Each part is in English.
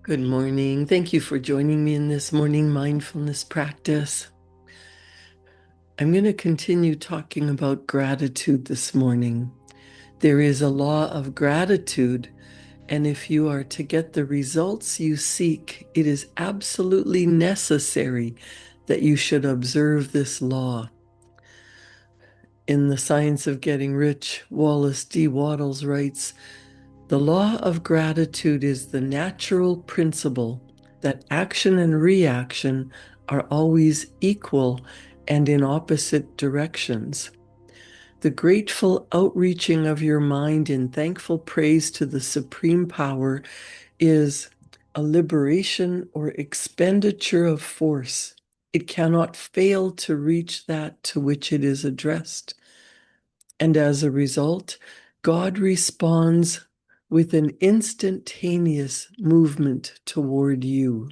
Good morning. Thank you for joining me in this morning mindfulness practice. I'm going to continue talking about gratitude this morning. There is a law of gratitude, and if you are to get the results you seek, it is absolutely necessary that you should observe this law. In The Science of Getting Rich, Wallace D. Wattles writes, "The law of gratitude is the natural principle that action and reaction are always equal and in opposite directions. The grateful outreaching of your mind in thankful praise to the Supreme Power is a liberation or expenditure of force. It cannot fail to reach that to which it is addressed. And as a result, God responds with an instantaneous movement toward you."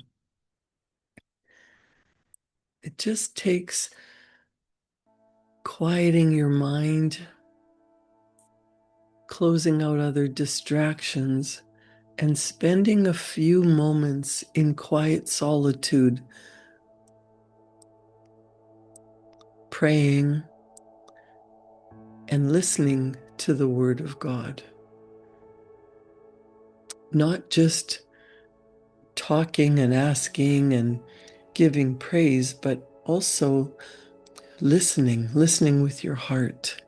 It just takes quieting your mind, closing out other distractions, and spending a few moments in quiet solitude, praying and listening to the Word of God. Not just talking and asking and giving praise, but also listening with your heart.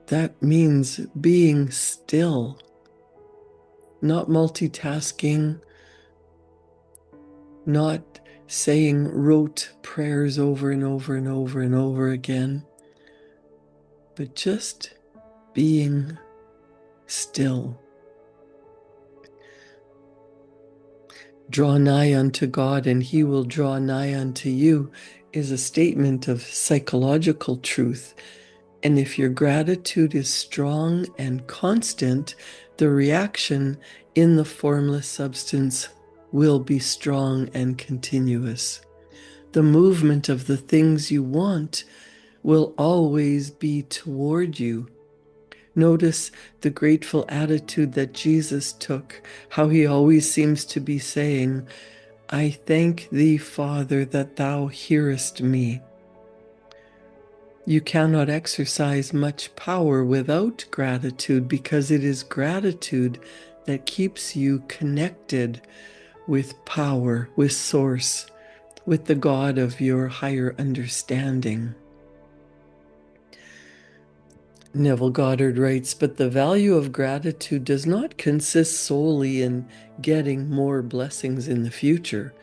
That means being still, not multitasking, not saying rote prayers over and over and over and over again, but just being still. Draw nigh unto God, and he will draw nigh unto you is a statement of psychological truth. And if your gratitude is strong and constant, the reaction in the formless substance will be strong and continuous. The movement of the things you want will always be toward you. Notice the grateful attitude that Jesus took, how he always seems to be saying, "I thank thee, Father, that thou hearest me." You cannot exercise much power without gratitude, because it is gratitude that keeps you connected with power, with Source, with the God of your higher understanding. Neville Goddard writes, "But the value of gratitude does not consist solely in getting more blessings in the future.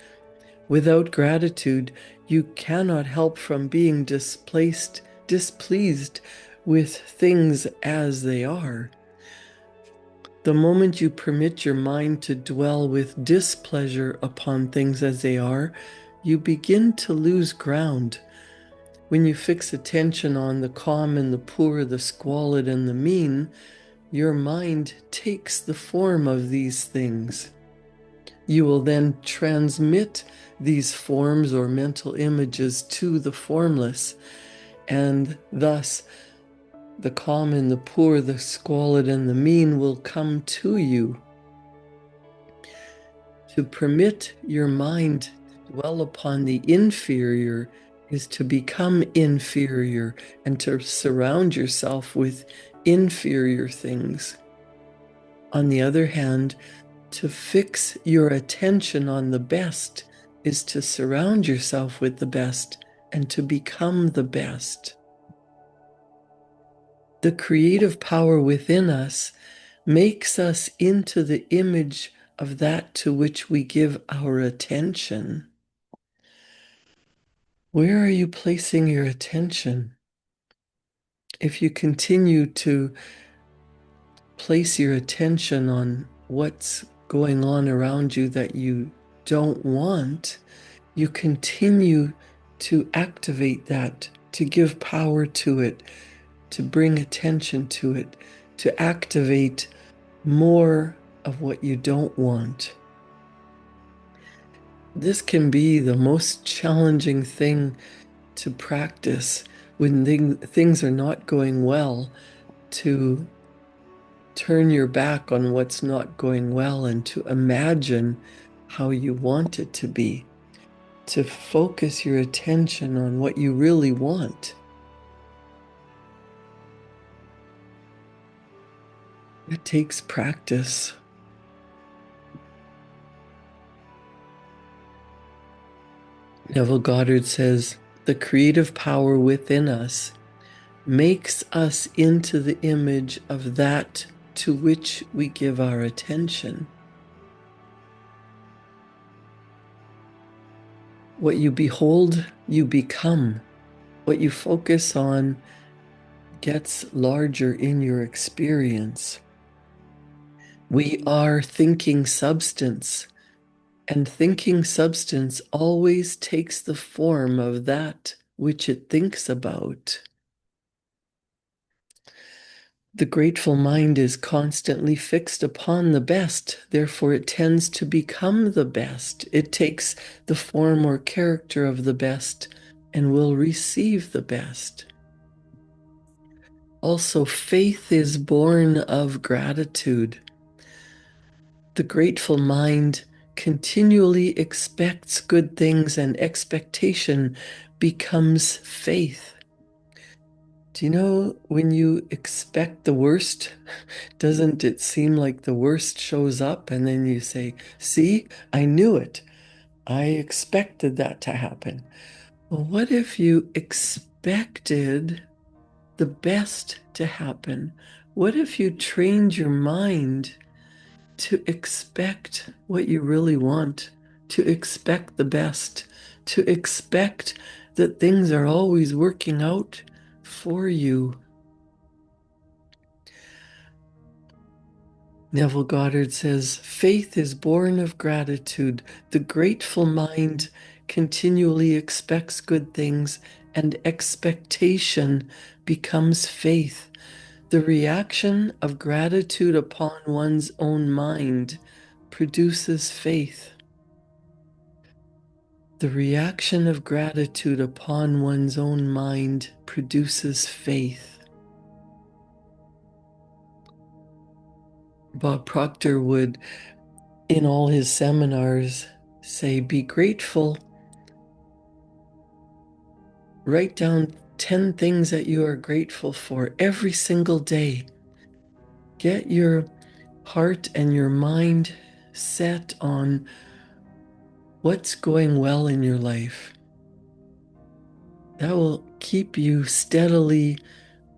Without gratitude, you cannot help from being displeased with things as they are. The moment you permit your mind to dwell with displeasure upon things as they are, you begin to lose ground. When you fix attention on the calm and the poor, the squalid and the mean, your mind takes the form of these things. You will then transmit these forms or mental images to the formless, and thus the calm and the poor, the squalid and the mean will come to you. To permit your mind to dwell upon the inferior is to become inferior and to surround yourself with inferior things. On the other hand, to fix your attention on the best is to surround yourself with the best and to become the best. The creative power within us makes us into the image of that to which we give our attention. Where are you placing your attention? If you continue to place your attention on what's going on around you that you don't want, you continue to activate that, to give power to it, to bring attention to it, to activate more of what you don't want. This can be the most challenging thing to practice when things are not going well, to turn your back on what's not going well and to imagine how you want it to be, to focus your attention on what you really want. It takes practice. Neville Goddard says, the creative power within us makes us into the image of that to which we give our attention. What you behold, you become. What you focus on gets larger in your experience. We are thinking substance, and thinking substance always takes the form of that which it thinks about. The grateful mind is constantly fixed upon the best, therefore it tends to become the best. It takes the form or character of the best and will receive the best. Also, faith is born of gratitude. The grateful mind continually expects good things, and expectation becomes faith. Do you know when you expect the worst, doesn't it seem like the worst shows up? And then you say, see, I knew it. I expected that to happen. Well, what if you expected the best to happen? What if you trained your mind to expect what you really want, to expect the best, to expect that things are always working out for you? Neville Goddard says, faith is born of gratitude. The grateful mind continually expects good things, and expectation becomes faith. The reaction of gratitude upon one's own mind produces faith. The reaction of gratitude upon one's own mind produces faith. Bob Proctor would, in all his seminars, say, be grateful. Write down 10 things that you are grateful for every single day. Get your heart and your mind set on what's going well in your life. That will keep you steadily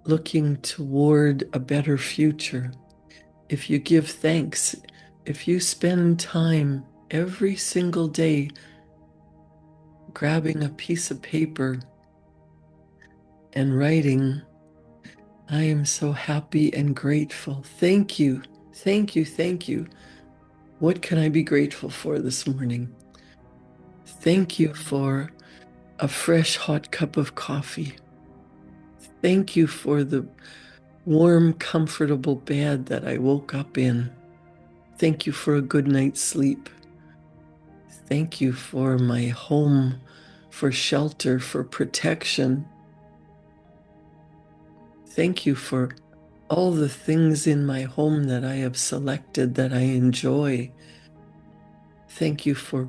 looking toward a better future. If you give thanks, if you spend time every single day grabbing a piece of paper and writing, I am so happy and grateful. Thank you, thank you, thank you. What can I be grateful for this morning? Thank you for a fresh hot cup of coffee. Thank you for the warm, comfortable bed that I woke up in. Thank you for a good night's sleep. Thank you for my home, for shelter, for protection. Thank you for all the things in my home that I have selected that I enjoy. Thank you for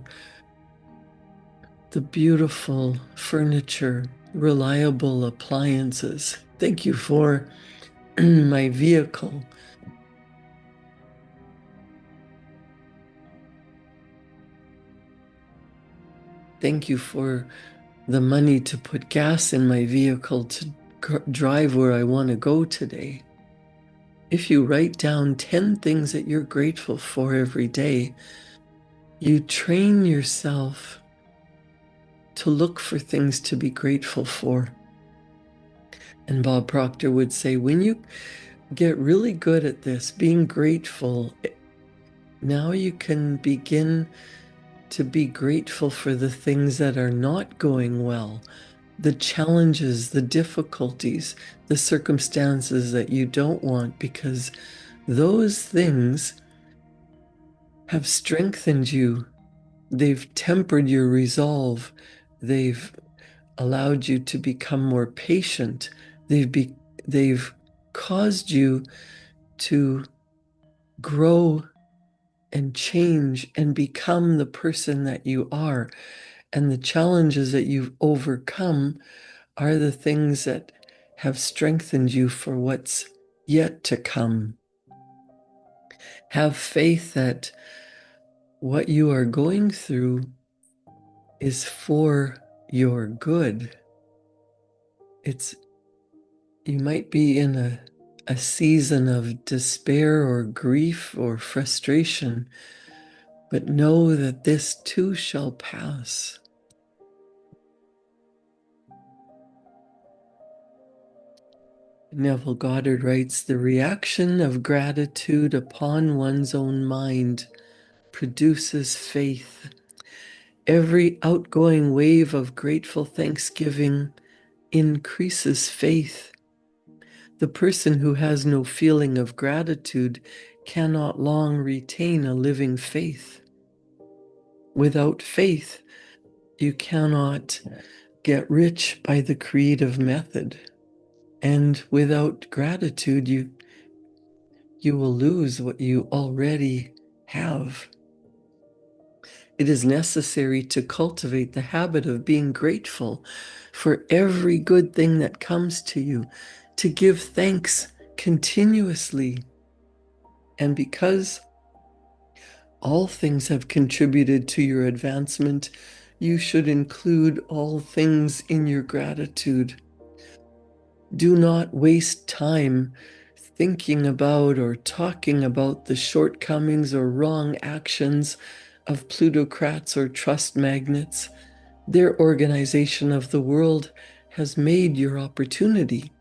the beautiful furniture, reliable appliances. Thank you for my vehicle. Thank you for the money to put gas in my vehicle to drive where I want to go today. If you write down 10 things that you're grateful for every day, you train yourself to look for things to be grateful for. And Bob Proctor would say, when you get really good at this, being grateful, now you can begin to be grateful for the things that are not going well, the challenges, the difficulties, the circumstances that you don't want, because those things have strengthened you. They've tempered your resolve. They've allowed you to become more patient. They've caused you to grow and change and become the person that you are. And the challenges that you've overcome are the things that have strengthened you for what's yet to come. Have faith that what you are going through is for your good. You might be in a season of despair or grief or frustration, but know that this too shall pass. Neville Goddard writes, the reaction of gratitude upon one's own mind produces faith. Every outgoing wave of grateful thanksgiving increases faith. The person who has no feeling of gratitude cannot long retain a living faith. Without faith, you cannot get rich by the creative method. And without gratitude, you will lose what you already have. It is necessary to cultivate the habit of being grateful for every good thing that comes to you, to give thanks continuously. And because all things have contributed to your advancement, you should include all things in your gratitude. Do not waste time thinking about or talking about the shortcomings or wrong actions of plutocrats or trust magnates. Their organization of the world has made your opportunity.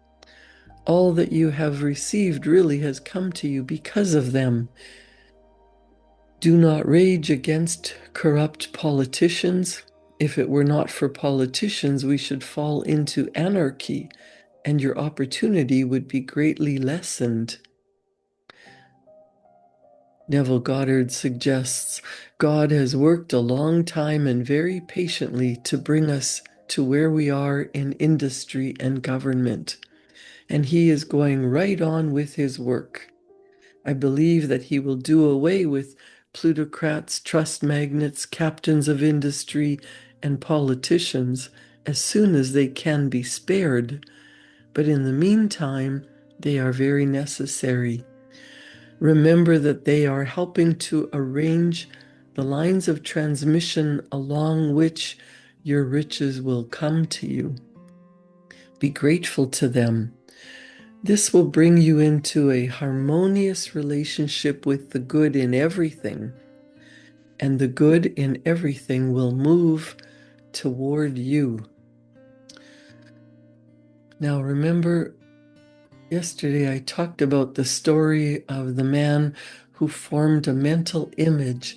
All that you have received really has come to you because of them. Do not rage against corrupt politicians. If it were not for politicians, we should fall into anarchy, and your opportunity would be greatly lessened. Neville Goddard suggests God has worked a long time and very patiently to bring us to where we are in industry and government, and he is going right on with his work. I believe that he will do away with plutocrats, trust magnates, captains of industry, and politicians as soon as they can be spared. But in the meantime, they are very necessary. Remember that they are helping to arrange the lines of transmission along which your riches will come to you. Be grateful to them. This will bring you into a harmonious relationship with the good in everything, and the good in everything will move toward you. Now, remember, yesterday I talked about the story of the man who formed a mental image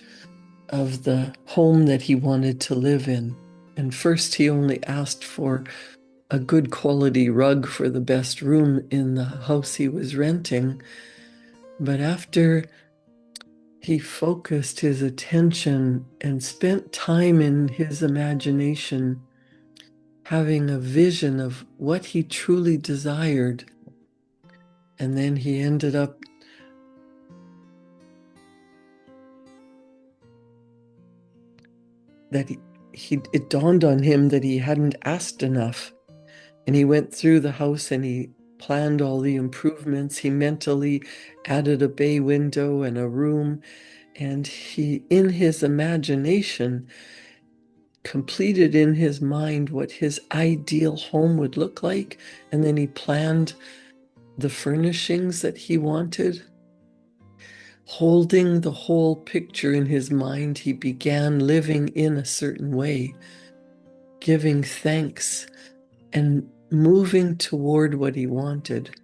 of the home that he wanted to live in. And first, he only asked for a good quality rug for the best room in the house he was renting. But after he focused his attention and spent time in his imagination, having a vision of what he truly desired, and then he ended up that it dawned on him that he hadn't asked enough. And he went through the house and he planned all the improvements. He mentally added a bay window and a room. And he, in his imagination, completed in his mind what his ideal home would look like. And then he planned the furnishings that he wanted. Holding the whole picture in his mind, he began living in a certain way, giving thanks and moving toward what he wanted.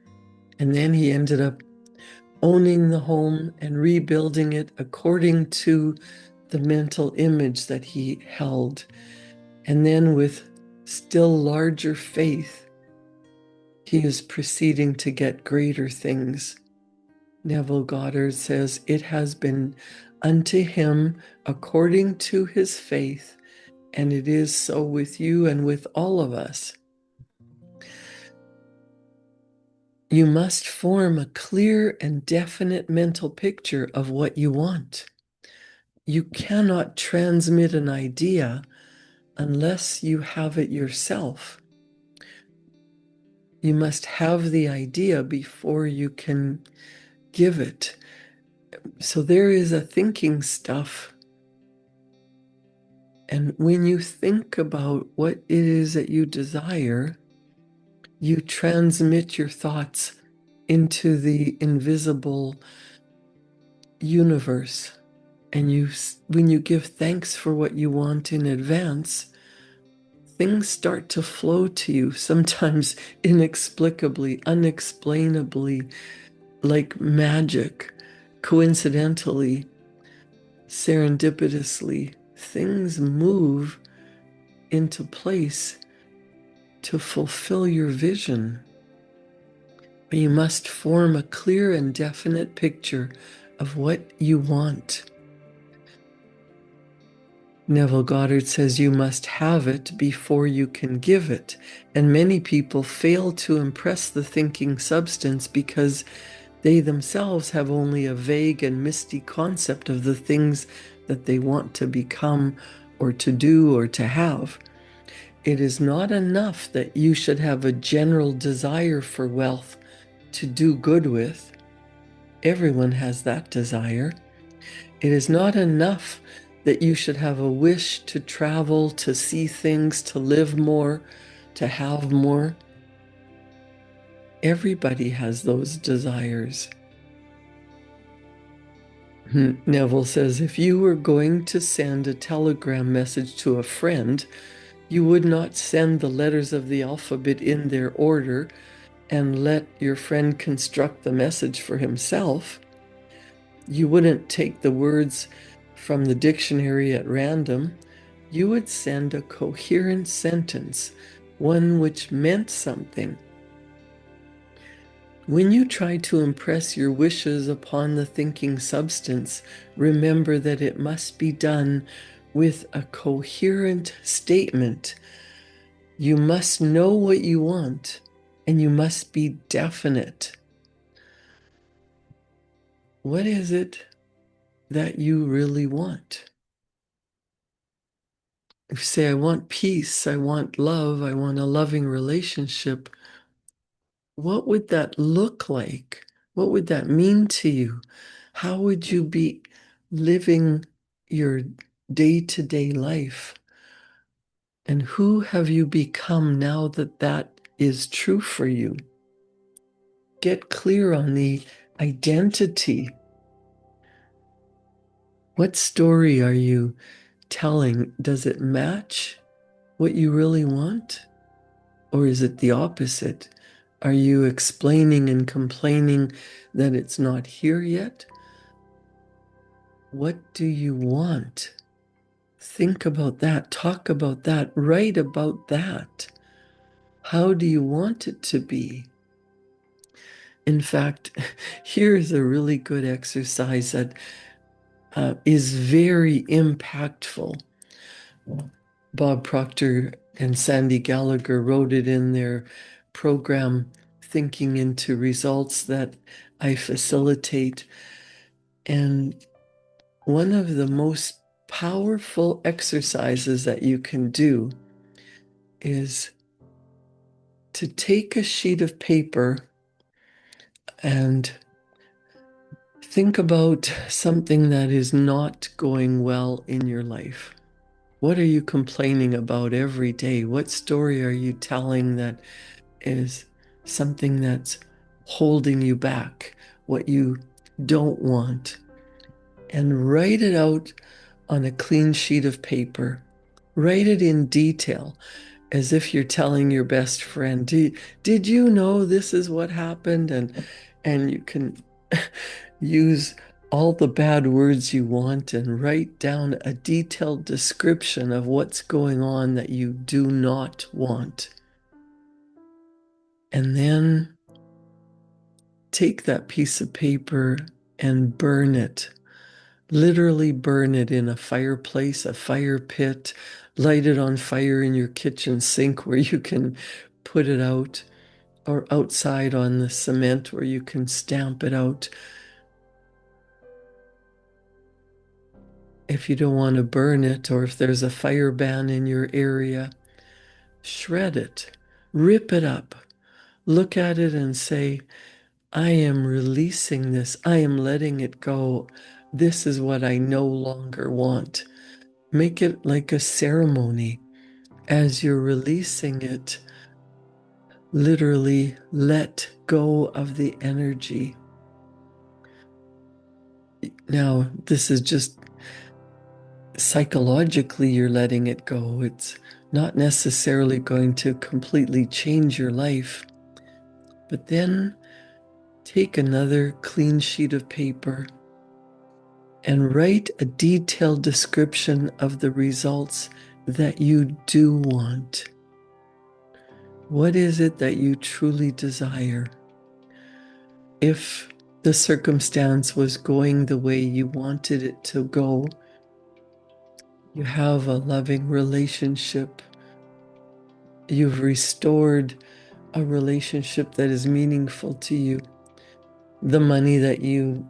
And then he ended up owning the home and rebuilding it according to the mental image that he held. And then with still larger faith, he is proceeding to get greater things. Neville Goddard says, it has been unto him according to his faith, and it is so with you and with all of us. You must form a clear and definite mental picture of what you want. You cannot transmit an idea unless you have it yourself. You must have the idea before you can give it. So there is a thinking stuff. And when you think about what it is that you desire, you transmit your thoughts into the invisible universe. And when you give thanks for what you want in advance, things start to flow to you, sometimes inexplicably, unexplainably, like magic, coincidentally, serendipitously. Things move into place to fulfill your vision. But you must form a clear and definite picture of what you want. Neville Goddard says you must have it before you can give it. And many people fail to impress the thinking substance because they themselves have only a vague and misty concept of the things that they want to become or to do or to have. It is not enough that you should have a general desire for wealth to do good with. Everyone has that desire. It is not enough that you should have a wish to travel, to see things, to live more, to have more. Everybody has those desires. Neville says, if you were going to send a telegram message to a friend, you would not send the letters of the alphabet in their order and let your friend construct the message for himself. You wouldn't take the words from the dictionary at random. You would send a coherent sentence, one which meant something. When you try to impress your wishes upon the thinking substance, remember that it must be done with a coherent statement. You must know what you want, and you must be definite. What is it that you really want? If you say, I want peace, I want love, I want a loving relationship, what would that look like? What would that mean to you? How would you be living your day-to-day life? And who have you become now that that is true for you? Get clear on the identity. What story are you telling? Does it match what you really want? Or is it the opposite? Are you explaining and complaining that it's not here yet? What do you want? Think about that. Talk about that. Write about that. How do you want it to be? In fact, here's a really good exercise that is very impactful. Bob Proctor and Sandy Gallagher wrote it in their program, Thinking into Results, that I facilitate. And one of the most powerful exercises that you can do is to take a sheet of paper and think about something that is not going well in your life. What are you complaining about every day? What story are you telling that is something that's holding you back, what you don't want? And write it out on a clean sheet of paper. Write it in detail, as if you're telling your best friend, did you know this is what happened? And you can use all the bad words you want and write down a detailed description of what's going on that you do not want. And then take that piece of paper and burn it. Literally burn it in a fireplace, a fire pit, light it on fire in your kitchen sink where you can put it out, or outside on the cement where you can stamp it out. If you don't want to burn it, or if there's a fire ban in your area, shred it, rip it up, look at it and say, I am releasing this. I am letting it go. This is what I no longer want. Make it like a ceremony. As you're releasing it, literally let go of the energy. Now, this is just psychologically, you're letting it go. It's not necessarily going to completely change your life. But then take another clean sheet of paper and write a detailed description of the results that you do want. What is it that you truly desire? If the circumstance was going the way you wanted it to go, you have a loving relationship, you've restored a relationship that is meaningful to you. The money that you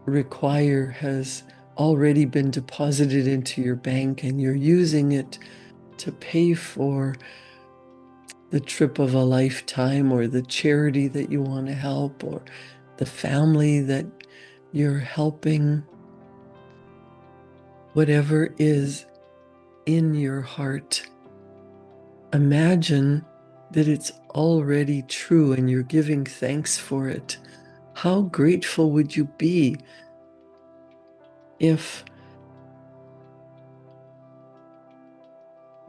require has already been deposited into your bank and you're using it to pay for the trip of a lifetime or the charity that you want to help or the family that you're helping. Whatever is in your heart, imagine that it's already true and you're giving thanks for it. How grateful would you be if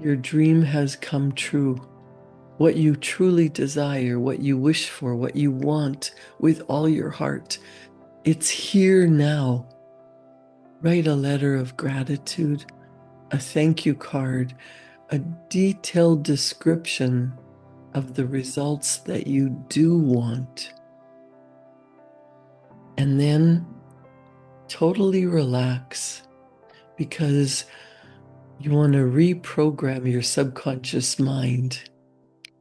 your dream has come true? What you truly desire, what you wish for, what you want with all your heart. It's here now. Write a letter of gratitude, a thank you card, a detailed description of the results that you do want. And then totally relax because you want to reprogram your subconscious mind.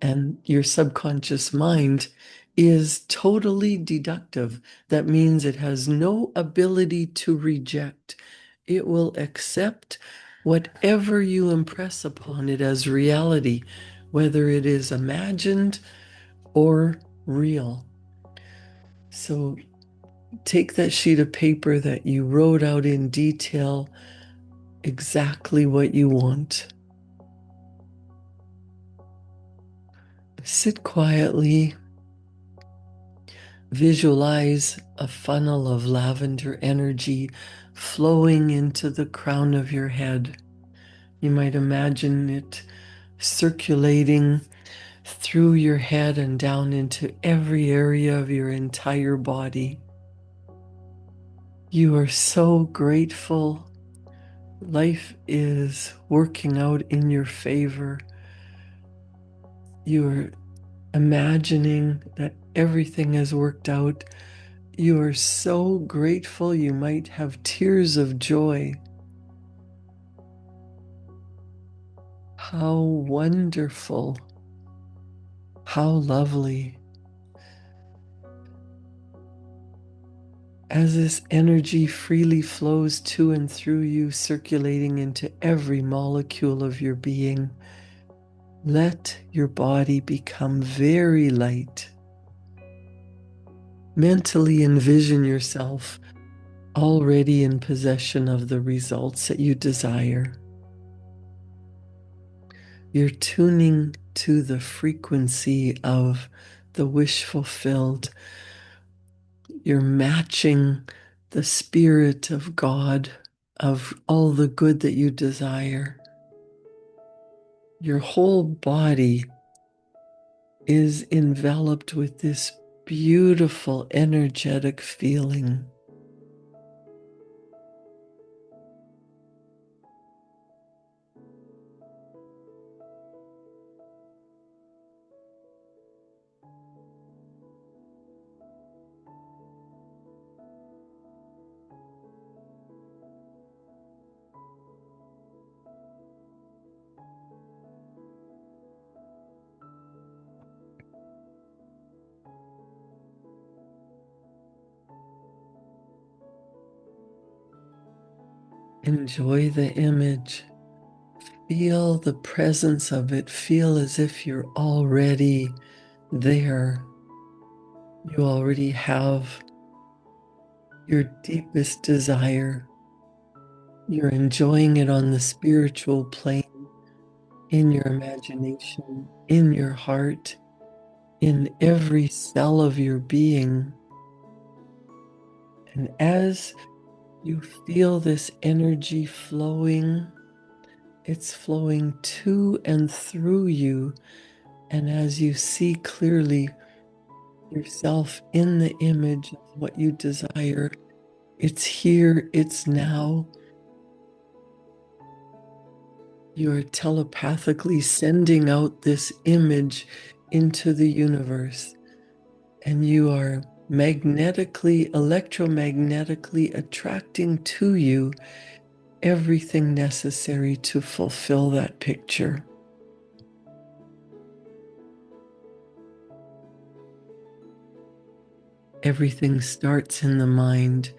And your subconscious mind is totally deductive. That means it has no ability to reject. It will accept whatever you impress upon it as reality, whether it is imagined or real. So take that sheet of paper that you wrote out in detail exactly what you want. Sit quietly. Visualize a funnel of lavender energy flowing into the crown of your head. You might imagine it circulating through your head and down into every area of your entire body. You are so grateful. Life is working out in your favor. You're imagining that everything has worked out. You are so grateful you might have tears of joy. How wonderful. How lovely. As this energy freely flows to and through you, circulating into every molecule of your being, let your body become very light. Mentally envision yourself already in possession of the results that you desire. You're tuning to the frequency of the wish fulfilled. You're matching the spirit of God, of all the good that you desire. Your whole body is enveloped with this beautiful, energetic feeling. Enjoy the image. Feel the presence of it. Feel as if you're already there. You already have your deepest desire. You're enjoying it on the spiritual plane, in your imagination, in your heart, in every cell of your being. And as you feel this energy flowing, it's flowing to and through you. And as you see clearly yourself in the image of what you desire, it's here, it's now. You're telepathically sending out this image into the universe, and you are magnetically, electromagnetically attracting to you everything necessary to fulfill that picture. Everything starts in the mind.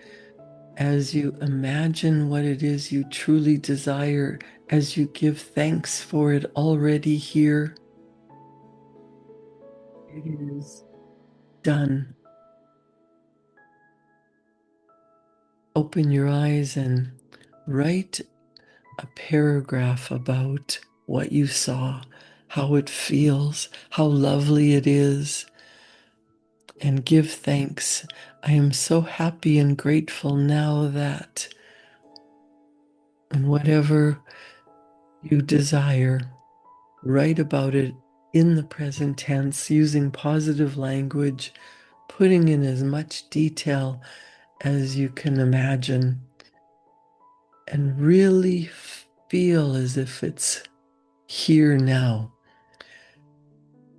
As you imagine what it is you truly desire, as you give thanks for it already here, it is done. Open your eyes and write a paragraph about what you saw, how it feels, how lovely it is, and give thanks. I am so happy and grateful now that, and whatever you desire, write about it in the present tense using positive language, putting in as much detail as you can imagine, and really feel as if it's here now.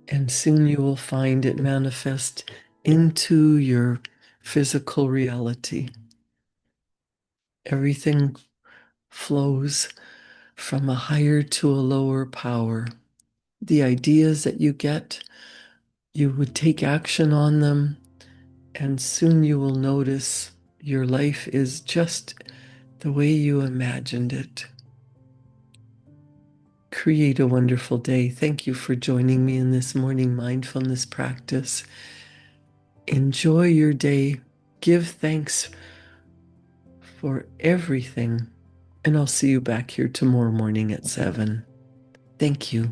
And soon you will find it manifest into your physical reality. Everything flows from a higher to a lower power. The ideas that you get, you would take action on them, and soon you will notice your life is just the way you imagined it. Create a wonderful day. Thank you for joining me in this morning mindfulness practice. Enjoy your day. Give thanks for everything. And I'll see you back here tomorrow morning at 7. Thank you.